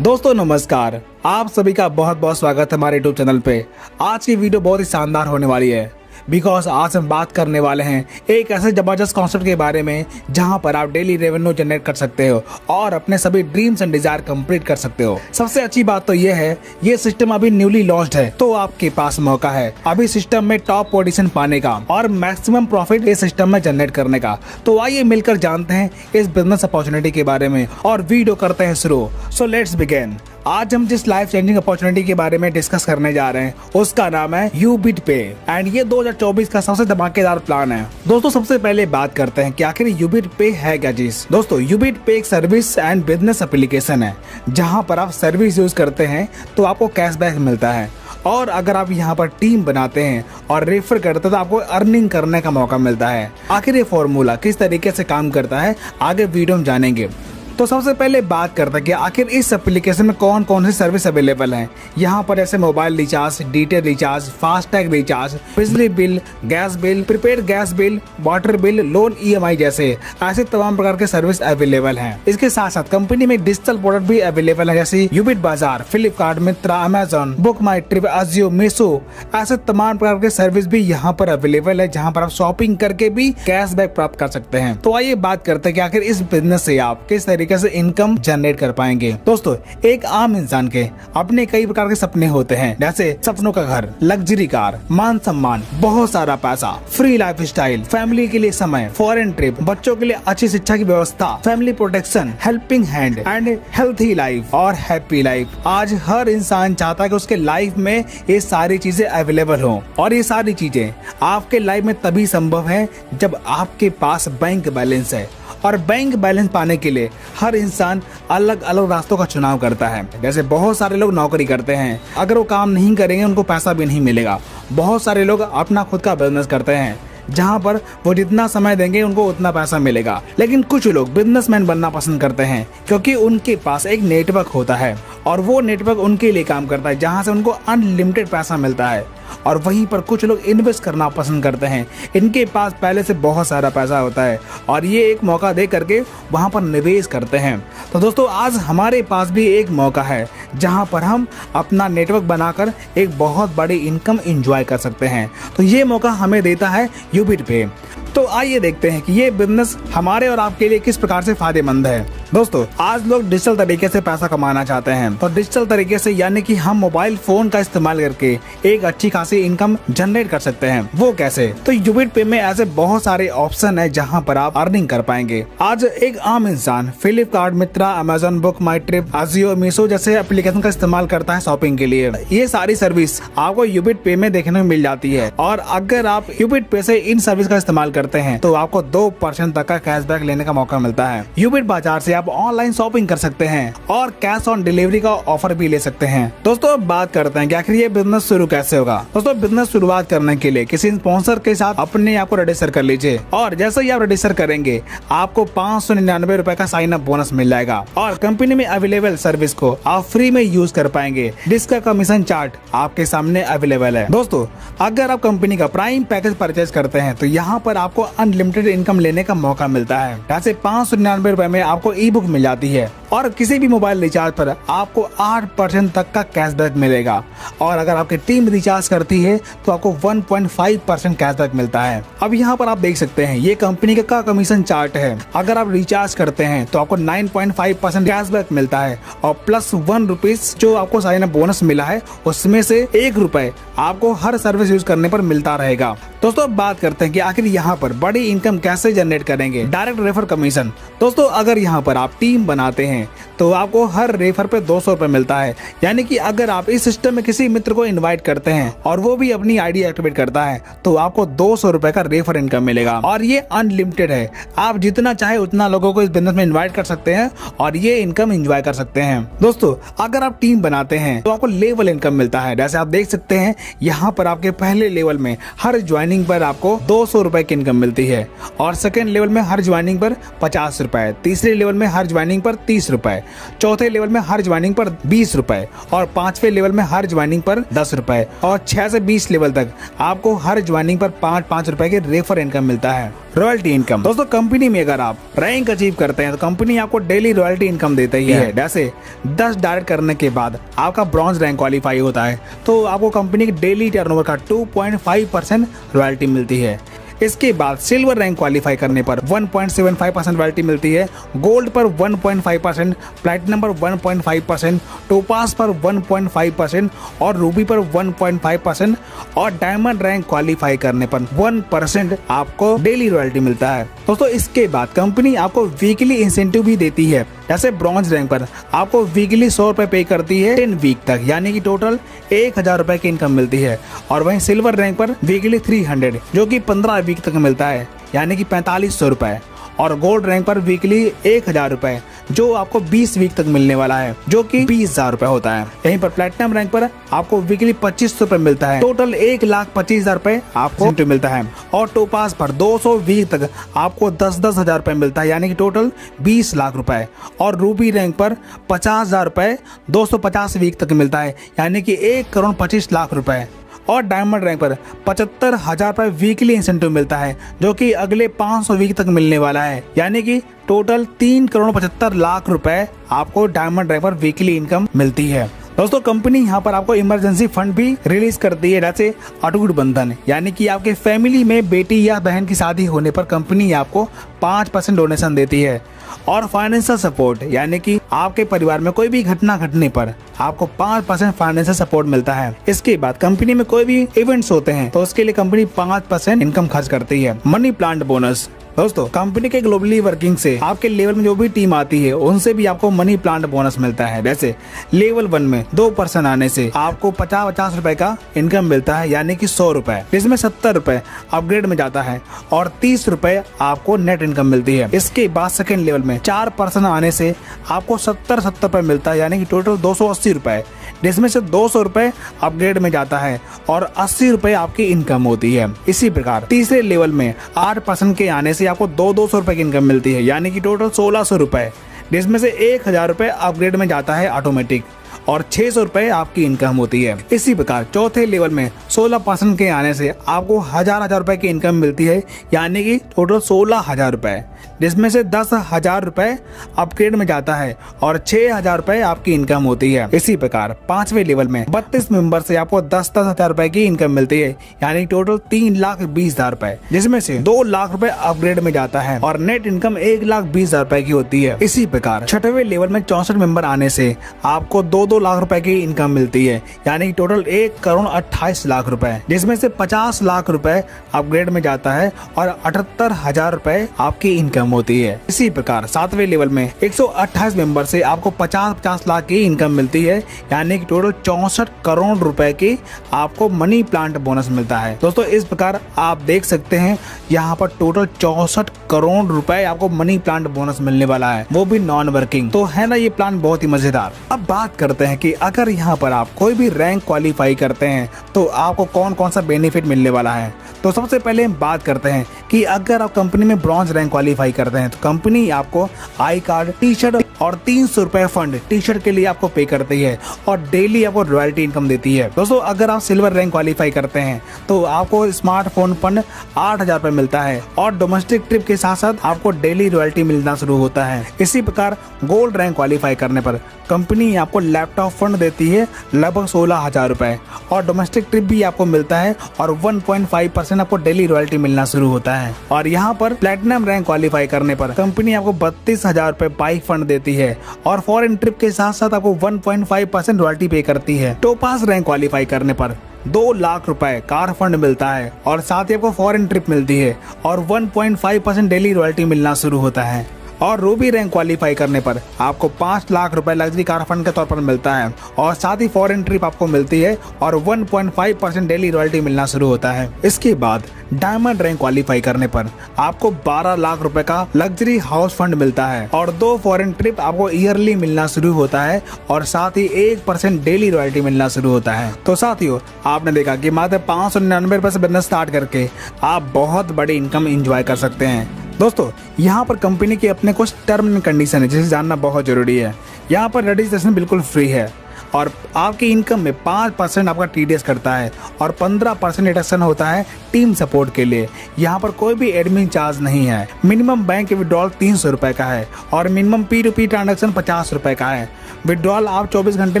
दोस्तों नमस्कार, आप सभी का बहुत बहुत स्वागत है हमारे यूट्यूब चैनल पे। आज की वीडियो बहुत ही शानदार होने वाली है बिकॉज आज हम बात करने वाले हैं एक ऐसे जबरदस्त कॉन्सेप्ट के बारे में जहां पर आप डेली रेवेन्यू जनरेट कर सकते हो और अपने सभी ड्रीम्स एंड डिजायर कंप्लीट कर सकते हो। सबसे अच्छी बात तो ये है, ये सिस्टम अभी न्यूली लॉन्च्ड है, तो आपके पास मौका है अभी सिस्टम में टॉप पोजीशन पाने का और मैक्सिमम प्रॉफिट इस सिस्टम में जनरेट करने का। तो आइए मिलकर जानते हैं इस बिजनेस अपॉर्चुनिटी के बारे में और वीडियो करते हैं शुरू। So let's begin. आज हम जिस लाइफ चेंजिंग अपॉर्चुनिटी के बारे में डिस्कस करने जा रहे हैं उसका नाम है यूबिट पे एंड ये 2024 का सबसे धमाकेदार प्लान है। दोस्तों सबसे पहले बात करते हैं कि आखिर यूबिट पे है क्या चीज। दोस्तों यूबिट पे एक सर्विस एंड बिजनेस एप्लीकेशन है जहां पर आप सर्विस यूज करते हैं तो आपको कैशबैक मिलता है और अगर आप यहाँ पर टीम बनाते हैं और रेफर करते हैं तो आपको अर्निंग करने का मौका मिलता है। आखिर ये फॉर्मूला किस तरीके से काम करता है आगे वीडियो में जानेंगे। तो सबसे पहले बात करते हैं कि आखिर इस एप्लीकेशन में कौन कौन सी सर्विस अवेलेबल हैं। यहाँ पर ऐसे mobile recharge, DTH recharge, FASTag recharge, बिजली bill, gas bill, prepaid gas bill, water bill, loan EMI जैसे ऐसे तमाम प्रकार के सर्विस अवेलेबल हैं। इसके साथ साथ कंपनी में डिजिटल प्रोडक्ट भी अवेलेबल है जैसे यूबिट बाजार, फ्लिपकार्ट, मित्रा, अमेजॉन, बुक माई ट्रिप, अजियो, मीशो, ऐसे तमाम प्रकार के सर्विस भी यहाँ पर अवेलेबल है जहाँ पर आप शॉपिंग करके भी कैशबैक प्राप्त कर सकते हैं। तो आइए बात करते हैं कि आखिर इस बिजनेस से आप किस तरीके से इनकम जनरेट कर पाएंगे। दोस्तों एक आम इंसान के अपने कई प्रकार के सपने होते हैं जैसे सपनों का घर, लग्जरी कार, मान सम्मान, बहुत सारा पैसा, फ्री लाइफ स्टाइल, फैमिली के लिए समय, फॉरेन ट्रिप, बच्चों के लिए अच्छी शिक्षा की व्यवस्था, family protection, helping hand and healthy life और हैप्पी लाइफ। आज हर इंसान चाहता है कि उसके लाइफ में ये सारी चीजें अवेलेबल हो और ये सारी चीजें आपके लाइफ में तभी संभव है जब आपके पास बैंक बैलेंस है। और बैंक बैलेंस पाने के लिए हर इंसान अलग अलग रास्तों का चुनाव करता है। जैसे बहुत सारे लोग नौकरी करते हैं, अगर वो काम नहीं करेंगे उनको पैसा भी नहीं मिलेगा। बहुत सारे लोग अपना खुद का बिजनेस करते हैं जहाँ पर वो जितना समय देंगे उनको उतना पैसा मिलेगा। लेकिन कुछ लोग बिजनेसमैन बनना पसंद करते हैं क्योंकि उनके पास एक नेटवर्क होता है और वो नेटवर्क उनके लिए काम करता है जहाँ से उनको अनलिमिटेड पैसा मिलता है। और वहीं पर कुछ लोग इन्वेस्ट करना पसंद करते हैं, इनके पास पहले से बहुत सारा पैसा होता है और ये एक मौका दे करके वहां पर निवेश करते हैं। तो दोस्तों आज हमारे पास भी एक मौका है जहां पर हम अपना नेटवर्क बनाकर एक बहुत बड़ी इनकम एंजॉय कर सकते हैं। तो ये मौका हमें देता है यूबिट पे। तो आइए देखते हैं कि ये बिजनेस हमारे और आपके लिए किस प्रकार से फायदेमंद है। दोस्तों आज लोग डिजिटल तरीके से पैसा कमाना चाहते हैं, तो डिजिटल तरीके से यानी कि हम मोबाइल फोन का इस्तेमाल करके एक अच्छी खासी इनकम जनरेट कर सकते हैं। वो कैसे? तो यूबिट पे में ऐसे बहुत सारे ऑप्शन है जहां पर आप अर्निंग कर पाएंगे। आज एक आम इंसान फ्लिपकार्ट, मित्रा, अमेजॉन, बुक माई ट्रिप, अजियो, मीशो जैसे एप्लीकेशन का इस्तेमाल करता है शॉपिंग के लिए। ये सारी सर्विस आपको यूबिट पे में देखने को मिल जाती है और अगर आप यूबिट पे से इन सर्विस का इस्तेमाल करते हैं तो आपको 2% तक का कैशबैक लेने का मौका मिलता है। यूबिट बाजार से आप ऑनलाइन शॉपिंग कर सकते हैं और कैश ऑन डिलीवरी का ऑफर भी ले सकते हैं। दोस्तों अब बात करते हैं कि आखिर ये बिजनेस शुरू कैसे होगा। दोस्तों बिजनेस शुरुआत करने के लिए किसी स्पॉन्सर के साथ अपने आप को रजिस्टर कर लीजिए और जैसे ही आप रजिस्टर करेंगे आपको 599 रुपए का साइन अप बोनस मिल जाएगा और कंपनी में अवेलेबल सर्विस को आप फ्री में यूज कर पाएंगे जिसका कमीशन चार्ट आपके सामने अवेलेबल है। दोस्तों अगर आप कंपनी का प्राइम पैकेज परचेज करते हैं तो यहाँ पर आपको अनलिमिटेड इनकम लेने का मौका मिलता है। जैसे 599 रुपए में आपको ई बुक मिल जाती है और किसी भी मोबाइल रिचार्ज पर आपको 8% तक का कैशबैक मिलेगा और अगर आपकी टीम रिचार्ज करती है तो आपको 1.5% कैशबैक मिलता है। अब यहाँ पर आप देख सकते हैं ये कंपनी का कमीशन चार्ट है। अगर आप रिचार्ज करते हैं तो आपको 9.5% कैशबैक मिलता है और प्लस 1 रुपीज जो आपको साइन अप बोनस मिला है उसमें से 1 रुपए आपको हर सर्विस यूज करने पर मिलता रहेगा। दोस्तों अब बात करते हैं कि आखिर यहाँ पर बड़ी इनकम कैसे जनरेट करेंगे। Direct refer commission. दोस्तों अगर यहाँ पर आप टीम बनाते हैं तो आपको हर रेफर पे 200 रुपए मिलता है। यानी कि अगर आप इस सिस्टम में किसी मित्र को इनवाइट करते हैं और वो भी अपनी आईडी एक्टिवेट करता है तो आपको 200 रुपए का रेफर इनकम मिलेगा और ये अनलिमिटेड है। आप जितना चाहे उतना लोगों को इस बिजनेस में इन्वाइट कर सकते हैं और ये इनकम एंजॉय कर सकते हैं। दोस्तों अगर आप टीम बनाते हैं तो आपको लेवल इनकम मिलता है। जैसे आप देख सकते हैं यहाँ पर आपके पहले लेवल में हर ज्वाइनिंग पर आपको 200 रुपए की इनकम मिलती है और सेकेंड लेवल में हर ज्वाइनिंग पर 50 रुपए, तीसरे लेवल में हर ज्वाइनिंग पर 30 रुपए, चौथे लेवल में हर ज्वाइनिंग पर 20 रुपए और 5वें लेवल में हर ज्वाइनिंग पर 10 रुपए और 6 से 20 लेवल तक आपको हर ज्वाइनिंग पर 5-5 रुपए के रेफर इनकम मिलता है। रॉयल्टी इनकम दोस्तों, कंपनी में अगर आप रैंक अचीव करते हैं तो कंपनी आपको डेली रॉयल्टी इनकम देती ही है। जैसे 10 डायरेक्ट करने के बाद आपका ब्रॉन्ज रैंक क्वालिफाई होता है तो आपको कंपनी के डेली टर्नओवर का 2.5% रॉयल्टी मिलती है। इसके बाद सिल्वर रैंक क्वालिफाई करने पर 1.75% रॉयल्टी मिलती है, गोल्ड पर 1.5%, प्लैटिनम पर 1.5%, टोपास पर 1.5% और रूबी पर 1.5% और डायमंड रैंक क्वालिफाई करने पर 1% आपको डेली रॉयल्टी मिलता है। दोस्तों इसके बाद कंपनी आपको वीकली इंसेंटिव भी देती है। जैसे ब्रॉन्ज रैंक पर आपको वीकली 100 रुपए पे करती है 10 वीक तक, यानी कि टोटल 1000 रुपए की इनकम मिलती है। और वहीं सिल्वर रैंक पर वीकली 300 जो कि 15 वीक तक मिलता है, यानी कि 4500 रुपए। और गोल्ड रैंक पर वीकली 1000 रुपए जो आपको 20 वीक तक मिलने वाला है, जो कि 20,000 रुपए होता है। यहीं पर प्लैटिनम रैंक पर आपको वीकली 2500 रुपए मिलता है, टोटल 1,25,000 रुपए आपको मिलता है। और टोपास पर 200 वीक तक आपको 10-10 हजार रुपए मिलता है, यानी कि टोटल 20 लाख रुपए। और रूबी रैंक पर 50,000 रुपए 250 वीक तक मिलता है, यानी कि 1,25,00,000 रुपए। और डायमंड रैंक पर 75,000 रुपए वीकली इंसेंटिव मिलता है, जो कि अगले 500 वीक तक मिलने वाला है, यानी कि टोटल 3,75,00,000 रुपए आपको डायमंड रैंक पर वीकली इनकम मिलती है। दोस्तों कंपनी यहाँ पर आपको इमरजेंसी फंड भी रिलीज करती है, जैसे अटूट बंधन, यानी कि आपके फैमिली में बेटी या बहन की शादी होने पर कंपनी आपको 5% डोनेशन देती है। और फाइनेंशियल सपोर्ट, यानी कि आपके परिवार में कोई भी घटना घटने पर आपको 5% फाइनेंशियल सपोर्ट मिलता है। इसके बाद कंपनी में कोई भी इवेंट्स होते हैं तो उसके लिए कंपनी 5% इनकम खर्च करती है। मनी प्लांट बोनस, दोस्तों कंपनी के ग्लोबली वर्किंग से आपके लेवल में जो भी टीम आती है उनसे भी आपको मनी प्लांट बोनस मिलता है। जैसे लेवल 1 में 2% आने से आपको 50-50 रुपए का इनकम मिलता है, यानी कि 100 रुपए, जिसमें 70 रुपए अपग्रेड में जाता है और 30 रुपए आपको नेट इनकम मिलती है। इसके बाद सेकेंड लेवल में 4% आने से आपको 70 रुपए मिलता है, यानी कि टोटल 280 रुपए, जिसमें से 200 रुपए अपग्रेड में जाता है और 80 रुपए आपकी इनकम होती है। इसी प्रकार तीसरे लेवल में 8% के आने से आपको 200 रुपए की इनकम मिलती है, यानी कि टोटल 1600 रुपए, जिसमें से 1000 रुपए अपग्रेड में जाता है ऑटोमेटिक और 600 रुपए आपकी इनकम होती है। इसी प्रकार चौथे लेवल में 16% के आने से आपको 1000 रुपए की इनकम मिलती है, यानी कि टोटल 16,000 रुपए, जिसमें से 10,000 रुपए अपग्रेड में जाता है और 6,000 रुपए आपकी इनकम होती है। इसी प्रकार 5वें लेवल में 32 मेंबर से आपको 10-10 हजार रुपए की इनकम मिलती है, यानी टोटल 3,20,000 रुपए, जिसमें से 2 लाख रुपए अपग्रेड में जाता है और नेट इनकम 1,20,000 रुपए की होती है। इसी प्रकार 6वें लेवल में 64 मेंबर आने से आपको 2 लाख रुपए की इनकम मिलती है, यानी टोटल 1,28,00,000 रुपए, जिसमें से 50 लाख रुपए अपग्रेड में जाता है और 78,000 रुपए आपकी इनकम होती है। इसी प्रकार 7वें लेवल में 128 मेंबर से आपको 50-50 लाख की इनकम मिलती है, यानी कि टोटल 64 करोड़ रुपए की आपको मनी प्लांट बोनस मिलता है। दोस्तों इस प्रकार आप देख सकते हैं यहाँ पर टोटल 64 करोड़ रुपए आपको मनी प्लांट बोनस मिलने वाला है, वो भी नॉन वर्किंग। तो है ना ये प्लान बहुत ही मजेदार। अब बात करते हैं कि अगर यहाँ पर आप कोई भी रैंक क्वालिफाई करते हैं तो आपको कौन कौन सा बेनिफिट मिलने वाला है। तो सबसे पहले हम बात करते हैं कि अगर आप कंपनी में ब्रॉन्ज रैंक क्वालिफाई करते हैं तो कंपनी आपको आई कार्ड, टी शर्ट और 300 रुपए फंड टी शर्ट के लिए आपको पे करती है और डेली आपको रॉयल्टी इनकम देती है। दोस्तों अगर आप सिल्वर रैंक क्वालिफाई करते हैं तो आपको स्मार्टफोन फंड 8,000 रुपए मिलता है और डोमेस्टिक ट्रिप के साथ साथ आपको डेली रॉयल्टी मिलना शुरू होता है। इसी प्रकार गोल्ड रैंक क्वालिफाई करने पर कंपनी आपको लैपटॉप फंड देती है लगभग 16,000 रुपए और डोमेस्टिक ट्रिप भी आपको मिलता है और 1.5% आपको डेली रॉयल्टी मिलना शुरू होता है। और यहाँ पर प्लैटिनम रैंक क्वालिफाई करने पर कंपनी आपको 32,000 रुपए बाइक फंड देती है और फॉरेन ट्रिप के साथ साथ आपको 1.5% रॉयल्टी पे करती है। टोपास रैंक क्वालिफाई करने पर 2 लाख रुपए कार फंड मिलता है और साथ ही आपको फॉरेन ट्रिप मिलती है और 1.5% डेली रॉयल्टी मिलना शुरू होता है। और रूबी रैंक क्वालिफाई करने पर आपको 5 लाख रुपए लग्जरी कार फंड के तौर पर मिलता है और साथ ही फॉरेन ट्रिप आपको मिलती है और 1.5% डेली रॉयल्टी मिलना शुरू होता है। इसके बाद डायमंड रैंक क्वालिफाई करने पर आपको 12 लाख रुपए का लग्जरी हाउस फंड मिलता है और 2 फॉरेन ट्रिप आपको ईयरली मिलना शुरू होता है और साथ ही 1% डेली रॉयल्टी मिलना शुरू होता है। तो साथियों आपने देखा कि मात्र 599 रुपए से बिजनेस स्टार्ट करके आप बहुत बड़ी इनकम एंजॉय कर सकते हैं। दोस्तों यहाँ पर कंपनी के अपने कुछ टर्म एंड कंडीशन है जिसे जानना बहुत जरूरी है। यहाँ पर रजिस्ट्रेशन बिल्कुल फ्री है और आपकी इनकम में 5% आपका TDS करता है और 15% डिडक्शन होता है टीम सपोर्ट के लिए। यहाँ पर कोई भी एडमिन चार्ज नहीं है। मिनिमम बैंक विड्रॉल 300 रुपए का है और मिनिमम P2P ट्रांजैक्शन 50 रुपए का है। विड्रॉल आप 24 घंटे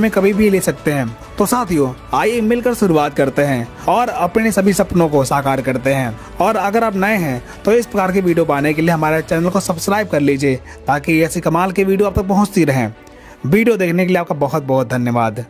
में कभी भी ले सकते हैं। तो साथियों आइए मिलकर शुरुआत करते हैं और अपने सभी सपनों को साकार करते हैं। और अगर आप नए हैं तो इस प्रकार की वीडियो पाने के लिए हमारे चैनल को सब्सक्राइब कर लीजिए ताकि ऐसी कमाल की वीडियो आप तक पहुँचती रहें। वीडियो देखने के लिए आपका बहुत बहुत धन्यवाद।